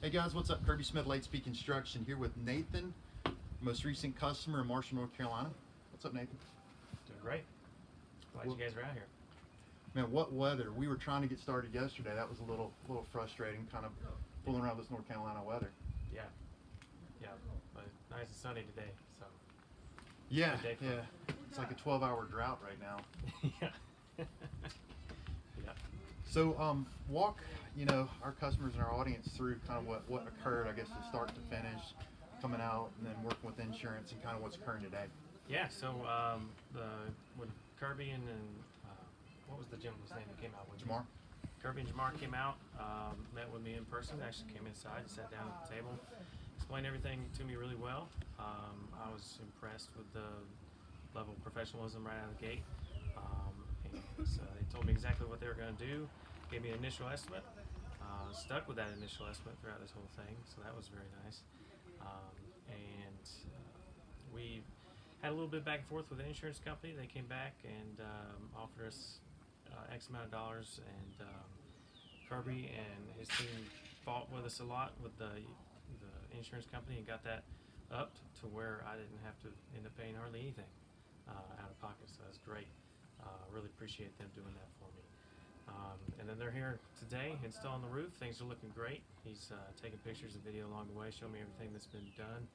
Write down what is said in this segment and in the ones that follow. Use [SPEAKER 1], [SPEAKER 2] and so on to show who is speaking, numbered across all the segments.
[SPEAKER 1] Hey guys, what's up? Kirby Smith, Lightspeed Construction, here with Nathan, most recent customer in Marshall, North Carolina. What's up, Nathan?
[SPEAKER 2] Doing great. Glad you guys are out here.
[SPEAKER 1] Man, what weather! We were trying to get started yesterday. That was a little frustrating, kind of fooling around this North Carolina weather.
[SPEAKER 2] Yeah, but nice and sunny today. So
[SPEAKER 1] Yeah,
[SPEAKER 2] good day for it.
[SPEAKER 1] it's like a 12-hour drought right now.
[SPEAKER 2] Yeah. Yeah.
[SPEAKER 1] So, walk, our customers and our audience through kind of what occurred, I guess, to start to finish, coming out and then working with insurance and kind of what's occurring today.
[SPEAKER 2] Yeah. So when Kirby and what was the gentleman's name that came out with
[SPEAKER 1] Jamar?
[SPEAKER 2] Kirby and Jamar came out, met with me in person. They actually came inside, sat down at the table, explained everything to me really well. I was impressed with the level of professionalism right out of the gate. And so they told me exactly what they were going to do, gave me an initial estimate, stuck with that initial estimate throughout this whole thing, so that was very nice. We had a little bit back and forth with the insurance company. They came back and offered us X amount of dollars, and Kirby and his team fought with us a lot with the insurance company and got that upped to where I didn't have to end up paying hardly anything out of pocket, so that's great. Really appreciate them doing that for me. And then they're here today installing the roof. Things are looking great. He's taking pictures and video along the way, showing me everything that's been done.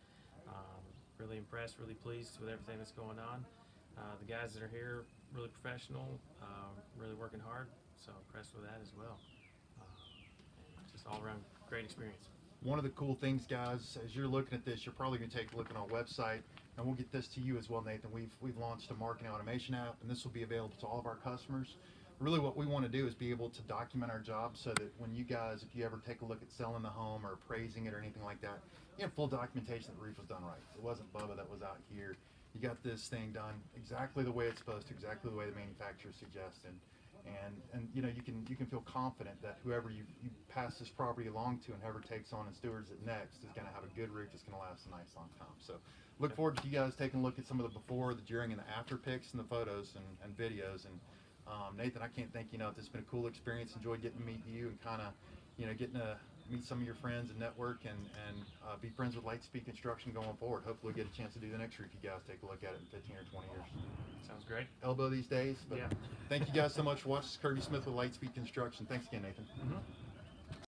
[SPEAKER 2] Really impressed, really pleased with everything that's going on. The guys that are here, really professional, really working hard, so impressed with that as well. Just all around great experience.
[SPEAKER 1] One of the cool things, guys, as you're looking at this, you're probably going to take a look at our website, and we'll get this to you as well, Nathan. We've launched a marketing automation app, and this will be available to all of our customers. Really what we want to do is be able to document our job so that when you guys, if you ever take a look at selling the home or appraising it or anything like that, you have full documentation that the roof was done right. It wasn't Bubba that was out here. You got this thing done exactly the way it's supposed to, exactly the way the manufacturer suggested. And you can feel confident that whoever you pass this property along to and whoever takes on and stewards it next is going to have a good roof that's going to last a nice long time. So look forward to you guys taking a look at some of the before, the during, and the after pics and the photos and videos. And Nathan, I can't thank you enough. This has been a cool experience. Enjoyed getting to meet you and kind of getting to meet some of your friends and network and be friends with Lightspeed Construction going forward. Hopefully get a chance to do the next roof you guys take a look at it in 15 or 20 years.
[SPEAKER 2] Sounds great.
[SPEAKER 1] Elbow these days. But
[SPEAKER 2] Yeah.
[SPEAKER 1] Thank you guys so much for watching. This is Kirby Smith with Lightspeed Construction. Thanks again, Nathan.
[SPEAKER 2] Mm-hmm.